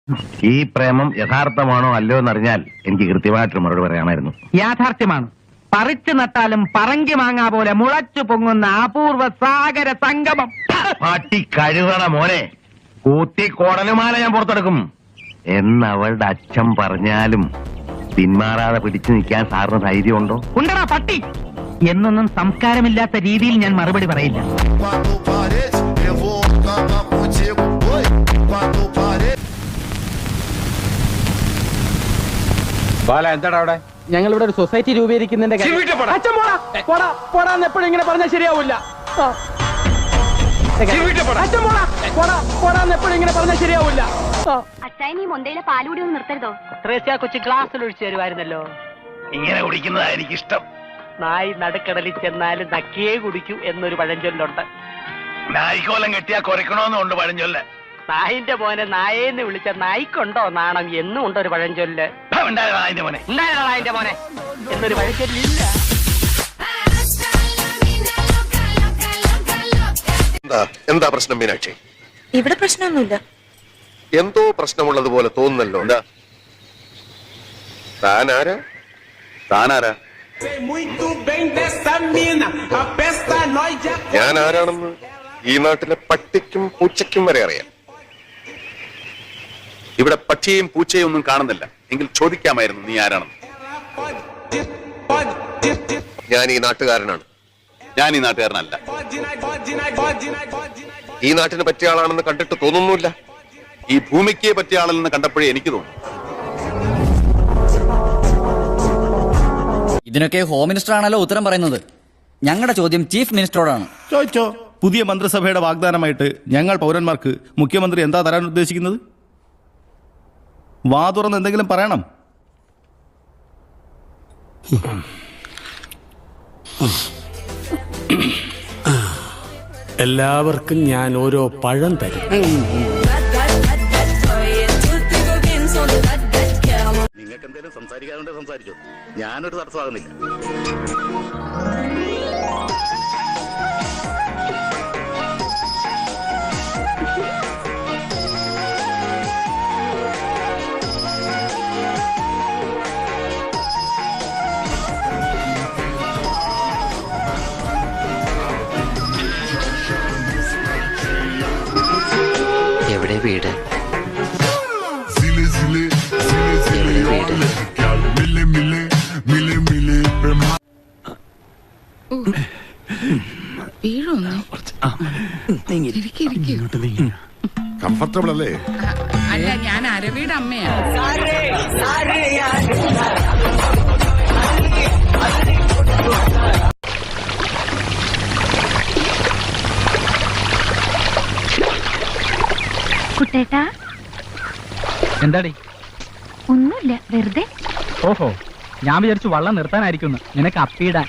ഈ പ്രേമം യഥാർത്ഥമാണോ അല്ലയോ എന്നറിഞ്ഞാൽ എനിക്ക് കൃത്യമായിട്ടൊരു മറുപടി പറയാമായിരുന്നു. യാഥാർത്ഥ്യമാണ്. പറിച്ചു നട്ടാലും പറങ്കി മാങ്ങ പോലെ മുളച്ചു പൊങ്ങുന്ന അപൂർവ സാഗര സംഗമം. പാട്ടി കഴുകണ മോനെ, കൂത്തി കോടലുമാല ഞാൻ പുറത്തെടുക്കും എന്നവളുടെ അച്ഛൻ പറഞ്ഞാലും പിന്മാറാതെ പിടിച്ചു നിൽക്കാൻ സാറിന് ധൈര്യമുണ്ടോ? ഉണ്ടടാ പട്ടി എന്നൊന്നും സംസ്കാരമില്ലാത്ത രീതിയിൽ ഞാൻ മറുപടി പറയില്ല. എന്താടാ അവിടെ? ഞങ്ങൾ ഇവിടെ ഒരു സൊസൈറ്റി രൂപീകരിക്കുന്നതിന്റെ എപ്പോഴും ഇങ്ങനെ പറഞ്ഞാൽ ശരിയാവില്ല. എപ്പോഴും ഇങ്ങനെ പറഞ്ഞാൽ ശരിയാവില്ല. അച്ചായൻ ഈ മൊന്തയിലെ പാലുകൂടി ഒന്ന് നിർത്തരുതോ? കൊച്ചു ഗ്ലാസ്സിൽ ഒഴിച്ചു തരുമായിരുന്നല്ലോ. ഇങ്ങനെ കുടിക്കുന്നതാ എനിക്കിഷ്ടം. നായി നടുക്കടലിൽ ചെന്നാലും നക്കിയേ കുടിക്കൂ എന്നൊരു പഴഞ്ചൊല്ലുണ്ട്. നായിക്കോലം കെട്ടിയാ കുറയ്ക്കണോന്നുണ്ട് പഴഞ്ചൊല്ല്. നായിന്റെ മോനെ നായേന്ന് വിളിച്ച നായിക്കുണ്ടോ നാണം എന്നും ഉണ്ട് ഒരു പഴഞ്ചൊല്ല്. നായിന്റെ മോനെ നായിന്റെ മോനെ എന്നൊരു പഴഞ്ചൊല്ലില്ല. എന്താ പ്രശ്നം മീനാക്ഷി? ഇവിടെ പ്രശ്നമൊന്നുമില്ല. എന്തോ പ്രശ്നമുള്ളതുപോലെ തോന്നുന്നല്ലോ. എന്താ? താനാരാ? ഞാൻ ആരാണെന്ന് ഈ നാട്ടിലെ പട്ടിക്കും പൂച്ചയ്ക്കും വരെ അറിയാം. ഇവിടെ പക്ഷിയെയും പൂച്ചയും ഒന്നും കാണുന്നില്ല. എങ്കിൽ ചോദിക്കാമായിരുന്നു നീ ആരാണെന്ന്. ഞാൻ ഈ നാട്ടുകാരനാണ്. ഞാൻ ഈ നാട്ടുകാരനല്ല. ഈ നാട്ടിന് പറ്റിയ ആളാണെന്ന് കണ്ടിട്ട് തോന്നുന്നില്ല. ഈ ഭൂമിക്ക് പറ്റിയ ആളെന്ന് കണ്ടപ്പോഴേ എനിക്ക് തോന്നി. ഇതിനൊക്കെ ഹോം മിനിസ്റ്റർ ആണല്ലോ ഉത്തരം പറയുന്നത്. ഞങ്ങളുടെ ചോദ്യം ചീഫ് മിനിസ്റ്ററോടാണ്. ചോദിച്ചോ. പുതിയ മന്ത്രിസഭയുടെ വാഗ്ദാനമായിട്ട് ഞങ്ങൾ പൗരന്മാർക്ക് മുഖ്യമന്ത്രി എന്താ തരാൻ ഉദ്ദേശിക്കുന്നത്? വാ തുറന്ന് എന്തെങ്കിലും പറയണം. എല്ലാവർക്കും ഞാൻ ഓരോ പഴം തരും. നിങ്ങൾക്ക് എന്തെങ്കിലും സംസാരിക്കാറുണ്ട് സംസാരിച്ചോ. ഞാനൊരു തടസ്സമാകുന്നില്ല. എവിടെ വീട്? കംഫർട്ടബിൾ അല്ലേ? അല്ല, ഞാൻ അരവിയുടെ അമ്മയാണ്. കുട്ടേട്ടാ, എന്താടി? ഒന്നുമില്ല, വെറുതെ. ഓഹോ, ഞാൻ വിചാരിച്ചു വള്ളം നിർത്താനായിരിക്കുന്നു. നിനക്ക് അപ്പിയിടാൻ.